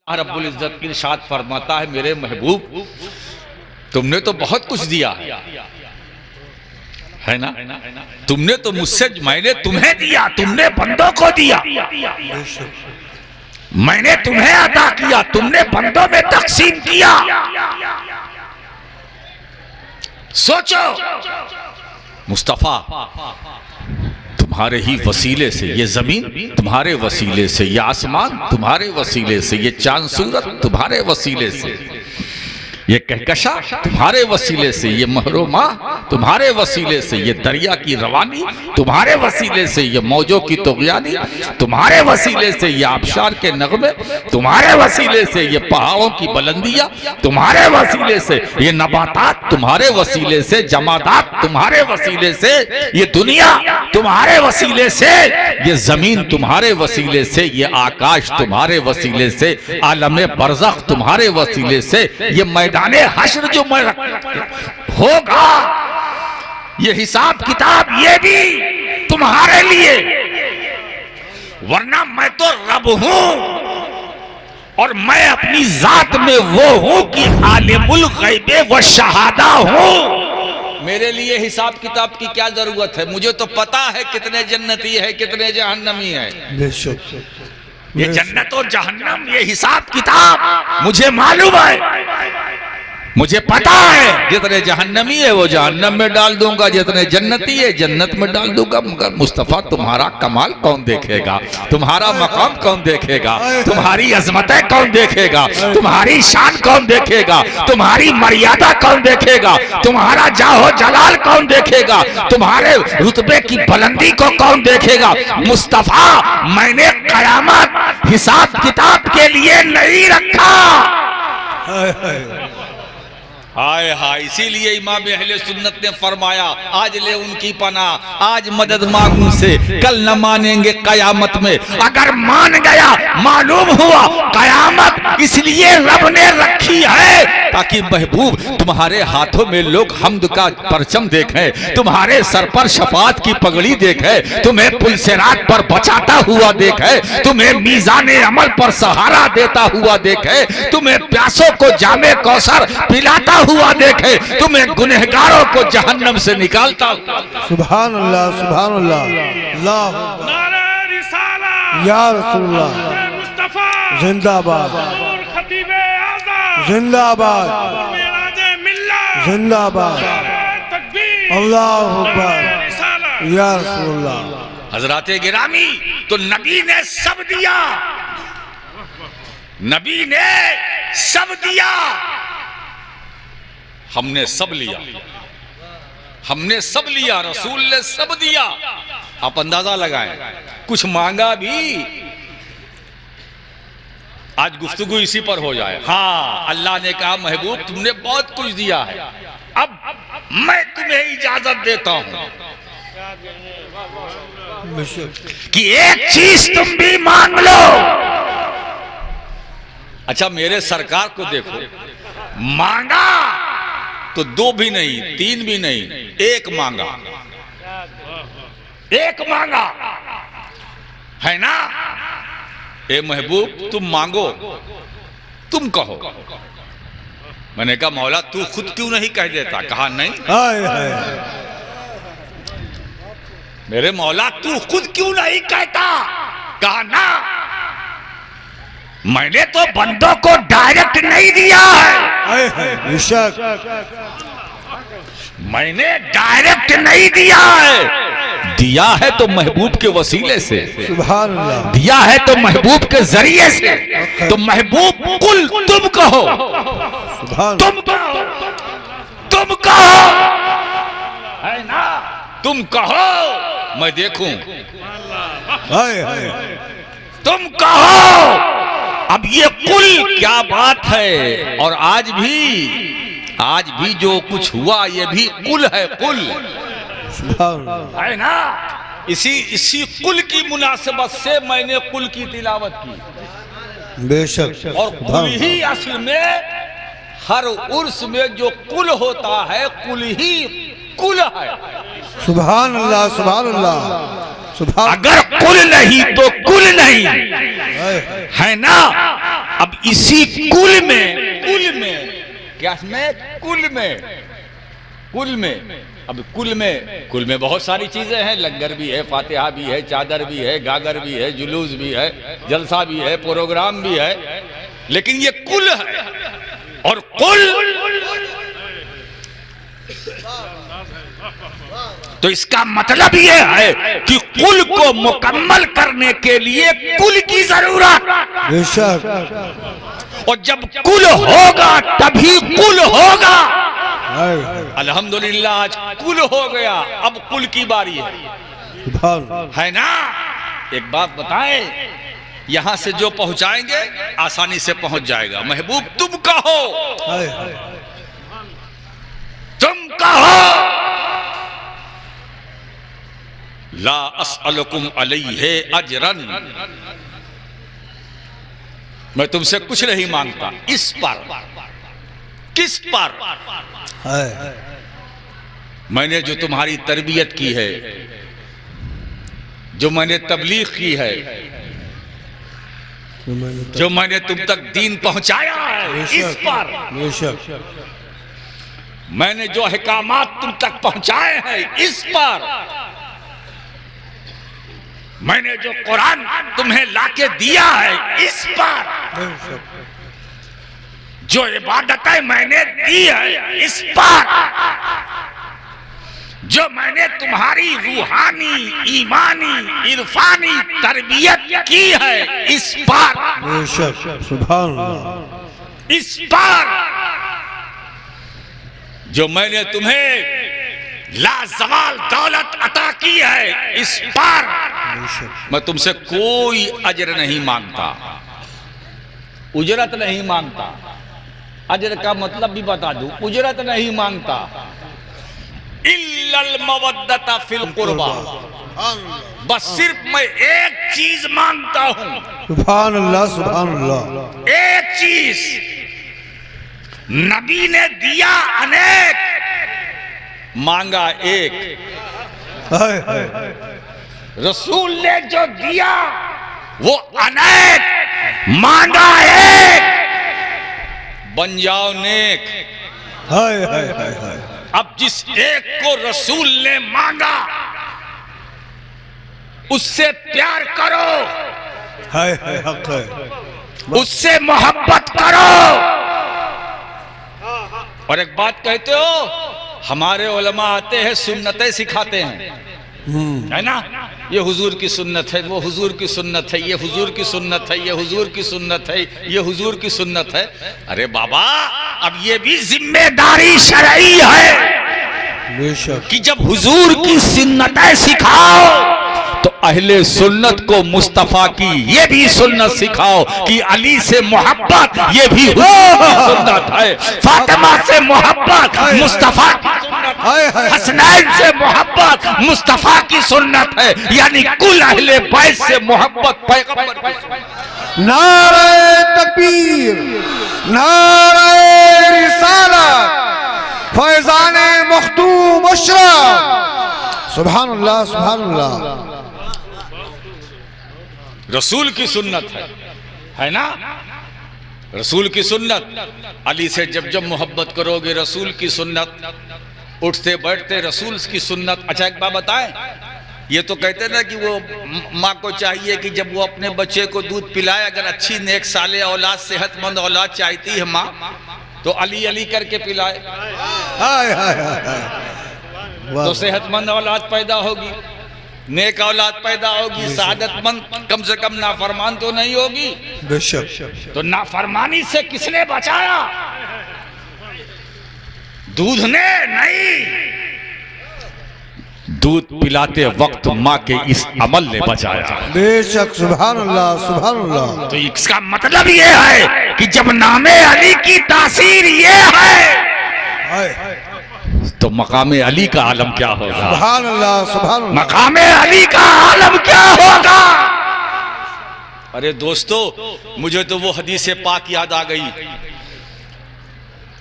रब्बुल इज्जत इरशाद फरमाता है, मेरे महबूब तुमने तो बहुत कुछ दिया है ना, तुमने तो मुझसे, मैंने तुम्हें दिया, तुमने बंदों को दिया, मैंने तुम्हें अता किया, तुमने बंदों में तकसीम किया। सोचो मुस्तफा, तुम्हारे ही वसीले से ये जमीन, तुम्हारे वसीले से ये आसमान, तुम्हारे वसीले से ये चांद सूरत, तुम्हारे वसीले से ये कहकशा, तुम्हारे वसीले से ये महरोमा, तुम्हारे वसीले से ये दरिया की रवानी, तुम्हारे वसीले से ये मौजों की तुग़यानी, तुम्हारे वसीले से ये आबशार के नगमे, तुम्हारे वसीले से ये पहाड़ों की बुलंदियां, तुम्हारे वसीले से ये नबातात, तुम्हारे वसीले से जमादात, तुम्हारे वसीले से ये दुनिया, तुम्हारे वसीले से ये जमीन, तुम्हारे वसीले से ये आकाश, तुम्हारे वसीले से आलम बरज़ख, तुम्हारे वसीले से ये मैदान हश्र जो मैं होगा, ये हिसाब किताब ये भी तुम्हारे लिए, वरना मैं तो रब हूं और मैं अपनी जात में वो हूं कि आलिमुल गैबे व शहादा हूं। मेरे लिए हिसाब किताब की क्या जरूरत है, मुझे तो पता है कितने जन्नती है कितने जहन्नमी है। ये जन्नत और जहन्नम, ये हिसाब किताब मुझे मालूम है, मुझे पता है। जितने जहन्नमी है वो जहन्नम में डाल दूंगा, जितने जन्नती है जन्नत में डाल दूंगा। मगर मुस्तफा तुम्हारा कमाल कौन देखेगा, तुम्हारा मकाम कौन देखेगा, तुम्हारी अजमतें कौन देखेगा, तुम्हारी शान कौन देखेगा, तुम्हारी मर्यादा कौन देखेगा, तुम्हारा जाहो जलाल कौन देखेगा, तुम्हारे रुतबे की बुलंदी को कौन देखेगा। मुस्तफा, मैंने कयामत हिसाब किताब के लिए नहीं रखा। हाय हाय, इसीलिए इमाम अहले सुन्नत ने फरमाया, आज ले उनकी पनाह, आज मदद मांग उनसे, कल न मानेंगे कयामत में। अगर मान गया, मालूम हुआ कयामत इसलिए रब ने रखी है ताकि महबूब तुम्हारे हाथों में लोग हम्द का परचम देखें, तुम्हारे सर पर शफाअत की पगड़ी देखें, तुम्हें पुलसिरात पर बचाता हुआ देखें, तुम्हें मीज़ाने अमल पर सहारा देता हुआ देखें, तुम्हें प्यासों को जामे कौसर पिलाता हुआ देखे, तुम्हें गुनहगारों को जहन्नम से निकालता। सुभान अल्लाह, सुभान अल्लाह, नारे रिसालत या रसूलुल्लाह, मुस्तफा जिंदाबाद, खतीबे आज़म जिंदाबाद, मिराजे मिल्लत जिंदाबाद, अल्लाहु अकबर या रसूलुल्लाह। हज़राते गिरामी, तो नबी ने सब दिया, नबी ने सब दिया, हमने सब लिया, हमने सब लिया, रसूल ने सब दिया। आप अंदाजा लगाएं, कुछ मांगा भी। आज गुफ्तगू इसी पर हो जाए। हाँ, अल्लाह ने कहा, महबूब तुमने बहुत कुछ दिया है, अब मैं तुम्हें इजाजत देता हूं कि एक चीज तुम भी मांग लो। अच्छा, मेरे सरकार को देखो, मांगा तो दो भी नहीं, तीन भी नहीं, एक मांगा, एक मांगा, है ना। ए महबूब तुम मांगो, तुम कहो। मैंने कहा, मौला तू खुद क्यों नहीं कह देता? कहा नहीं। मेरे मौला तू खुद क्यों नहीं कहता? कहा ना, मैंने तो बंदों को डायरेक्ट नहीं दिया है, मैंने डायरेक्ट नहीं दिया है, दिया है तो महबूब के वसीले से, सुभान अल्लाह, दिया है तो महबूब के जरिए से। तो महबूब कुल तुम कहो, तुम कहो, तुम कहो, है ना, तुम कहो, मैं देखूं, तुम कहो। अब ये कुल क्या बात है। और आज भी जो कुछ हुआ ये भी कुल है, कुल है ना। इसी कुल की मुनासिबत से मैंने कुल की तिलावत की। बेशक। और कुल ही असल में हर उर्स में जो कुल होता है, कुल ही कुल है। सुभान अल्लाह, सुभान अल्लाह। अगर कुल नहीं तो कुल नहीं, है ना। अब अब इसी कुल में क्या में कुल में अब कुल में बहुत सारी चीजें हैं। लंगर भी है, फातिहा भी है, चादर भी है, गागर भी है, जुलूस भी है, जलसा भी है, प्रोग्राम भी है, लेकिन ये कुल है। और कुल तो इसका मतलब ये है कि कुल को मुकम्मल करने के लिए कुल की जरूरत। बेशक। और जब कुल होगा तभी कुल होगा। अल्हम्दुलिल्लाह आज कुल हो गया, अब कुल की बारी है ना। एक बात बताएं, यहां से जो पहुंचाएंगे आसानी से पहुंच जाएगा। महबूब तुम कहो, तुम कहो ला अस्अलुकुम अलैहि अजरन, मैं तुमसे कुछ नहीं मांगता इस पर। किस पर? मैंने जो तुम्हारी तरबियत की है, जो मैंने तबलीग की है, जो मैंने तुम तक दीन पहुंचाया है, इस पर। मैंने जो अहकामात तुम तक पहुंचाए हैं, इस पर। मैंने जो कुरान तुम्हें लाके दिया है, इस पर। जो इबादतें मैंने दी है, इस पर। जो मैंने तुम्हारी रूहानी, ईमानी, इरफानी तरबियत की है, इस पर। सुभान अल्लाह। इस पर जो मैंने तुम्हें लाजवाल दौलत अता की है, इस पर मैं तुमसे कोई अजर नहीं मांगता, उजरत नहीं मांगता। अजर का मतलब भी बता दूं, उजरत नहीं मांगता। इल्लल मवद्दता फिल कुर्बा, बस सिर्फ मैं एक चीज मांगता हूं। सुभान अल्लाह, सुभान अल्लाह। एक चीज नबी ने दिया अनेक, मांगा एक। रसूल ने जो दिया वो अनेक, मांगा एक। बन जाओ नेक। अब जिस एक को रसूल ने मांगा उससे प्यार करो, हक है। उससे मोहब्बत करो। और एक बात कहते हो, हमारे उलमा आते हैं सुन्नतें सिखाते हैं, है ना। ये हुजूर की सुन्नत है, वो हुजूर की सुन्नत है, ये हुजूर की सुन्नत है, ये हुजूर की सुन्नत है, ये हुजूर की सुन्नत है। अरे बाबा, अब ये भी जिम्मेदारी शरई है कि जब हुजूर की सुन्नतें सिखाओ तो अहले सुन्नत को मुस्तफा की ये भी सुन्नत सिखाओ कि अली से मोहब्बत ये भी हुजूर की सुन्नत है, फातिमा से मोहब्बत मुस्तफा की सुन्नत है, हसनैन से मोहब्बत मुस्तफा की सुन्नत है। यानी कुल अहले बैत से मोहब्बत पैगंबर की सुन्नत। नारे तकबीर, नारे रिसालत, फैज़ाने मखदूम अशरफ। सुभान अल्लाह, सुभान अल्लाह। रसूल की सुन्नत है ना। रसूल की सुन्नत, अली से जब जब मोहब्बत करोगे रसूल की सुन्नत, उठते बैठते रसूल की सुन्नत। अच्छा एक बात बताएं, ये तो कहते ना कि वो माँ को चाहिए कि जब वो अपने बच्चे को दूध पिलाए, अगर अच्छी नेक साले औलाद, सेहतमंद औलाद चाहती है माँ, तो अली अली करके पिलाए। तो सेहतमंद औलाद पैदा होगी, नेक औलाद पैदा होगी, सादतमंद, कम से कम नाफरमान तो नहीं होगी। बेशक। तो नाफरमानी से किसने बचाया? दूध ने नहीं, दूध पिलाते वक्त माँ के इस अमल ने बचाया। बेशक। सुभान अल्लाह, सुभान अल्लाह। तो इसका मतलब ये है कि जब नामे अली की तासीर ये है तो मकामे अली का आलम क्या होगा? सुभान अल्लाह, सुभान अल्लाह। मकामे अली का आलम क्या होगा? अरे दोस्तों, मुझे तो वो हदीस पाक याद आ गई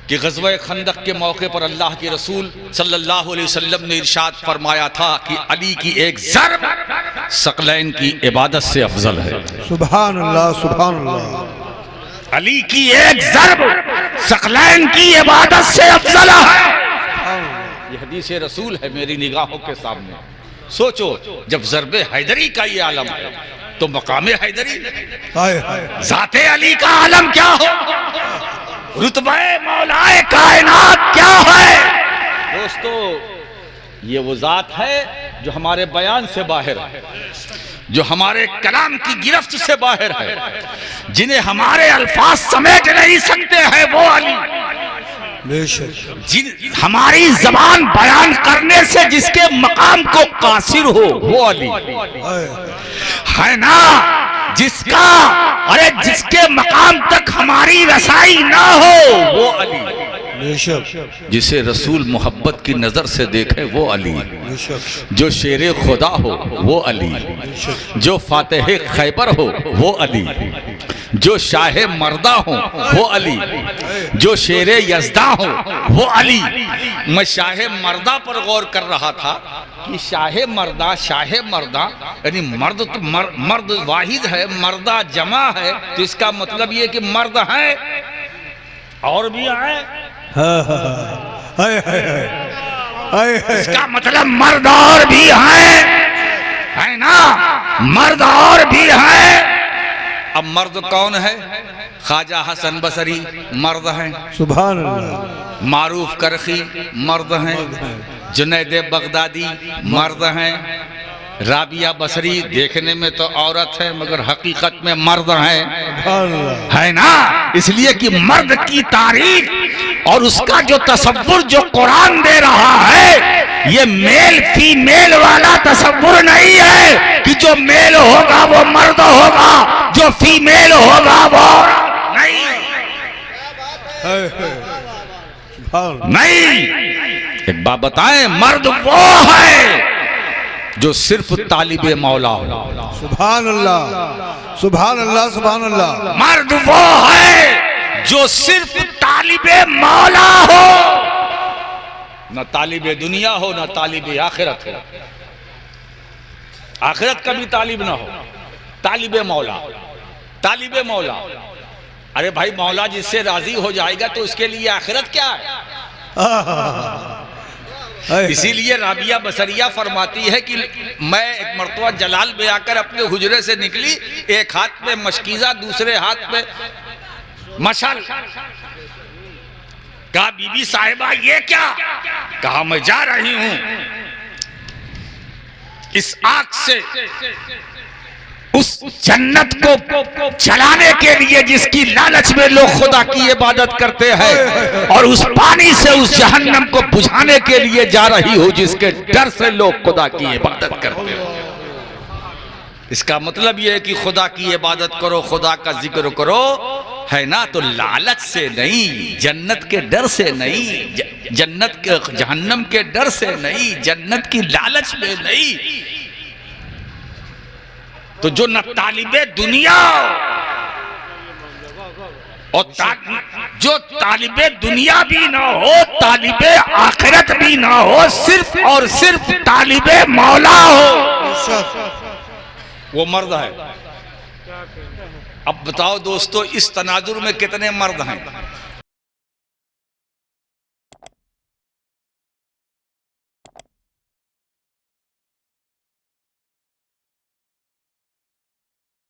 कि ग़ज़वा खंदक के मौके पर अल्लाह के रसूल सल्लल्लाहु अलैहि वसल्लम ने इरशाद फरमाया था कि अली की एक ज़र्ब सकलैन की इबादत से अफजल है। सुभान अल्लाह, सुभान अल्लाह। अली की एक ज़र्ब सकलैन की इबादत से अफजल है। ये हदीस रसूल है मेरी निगाहों के सामने। सोचो, जब ज़र्बे हैदरी का ये आलम है तो मकामे हैदरी, ज़ाते अली का आलम क्या हो, रुतबे मौलाए कायनात क्या है। दोस्तों, ये वो ज़ात है जो हमारे बयान से बाहर है, जो हमारे कलाम की गिरफ्त से बाहर है, जिन्हें हमारे अल्फाज समेट नहीं सकते हैं वो अली। जिन हमारी जबान बयान करने से जिसके मकाम को कासिर हो वो अली है ना, जिसके मकाम तक हमारी रसाई ना हो वो अली, जिसे रसूल मोहब्बत की नजर से देखे वो अली, जो शेरे खुदा हो वो अली, जो फातेह खैबर हो वो अली, जो शाह मर्दा हो वो अली, जो शेरे यज़दा हो वो अली। मैं शाह मर्दा पर गौर कर रहा था कि शाह मर्दा यानी मर्द तो मर्द वाहिद है, मर्दा जमा है, तो इसका मतलब ये कि मर्द है और भी आए, इसका मतलब मर्द और भी है ना, मर्द और भी है। अब मर्द कौन है? ख्वाजा हसन बसरी मर्द हैं, सुभान अल्लाह। मारूफ करखी मर्द हैं, जुनैद बगदादी मर्द हैं, राबिया बसरी देखने में तो औरत है मगर हकीकत में मर्द है ना। इसलिए कि मर्द की तारीफ और उसका जो तसव्वुर जो कुरान दे रहा है, ये मेल फीमेल वाला तसव्वुर नहीं है कि जो मेल होगा वो मर्द होगा, जो फीमेल होगा वो नहीं। एक बात बताएं, मर्द वो है जो सिर्फ तालिबे मौला हो। सुभान अल्लाह, सुभान अल्लाह, सुभान अल्लाह। मर्द वो है जो सिर्फ तालिबे मौला हो, न तालिबे दुनिया हो न तालिबे आखिरत हो। आखिरत का भी तालिब ना हो, तालिबे मौला, तालिबे मौला। अरे भाई, मौला जिससे राजी हो जाएगा तो उसके लिए आखिरत क्या है। इसीलिए राबिया बसरिया फरमाती है कि मैं एक मर्तबा जलाल में आकर अपने हुजरे से निकली, एक हाथ में मशकीजा दूसरे हाथ में मशाल। कहा बीबी साहिबा ये क्या? कहा मैं जा रही हूं इस आग से उस जन्नत को चलाने के लिए जिसकी लालच में लोग खुदा की इबादत करते हैं, और उस पानी से उस जहन्नम को बुझाने के लिए जा रही हूं जिसके डर से लोग खुदा की इबादत करते हैं। इसका मतलब यह है कि खुदा की इबादत करो, खुदा का जिक्र करो, है ना, तो लालच से नहीं, जन्नत के डर से नहीं, जन्नत के जहन्नम के डर से नहीं, जन्नत की लालच में नहीं। तो जो न तालिबे दुनिया और जो तालिबे दुनिया भी ना हो, तालिबे आखिरत भी ना हो, सिर्फ और सिर्फ तालिबे मौला हो, वो मर्द है। अब बताओ दोस्तों, इस तनाजुर में कितने मर्द हैं?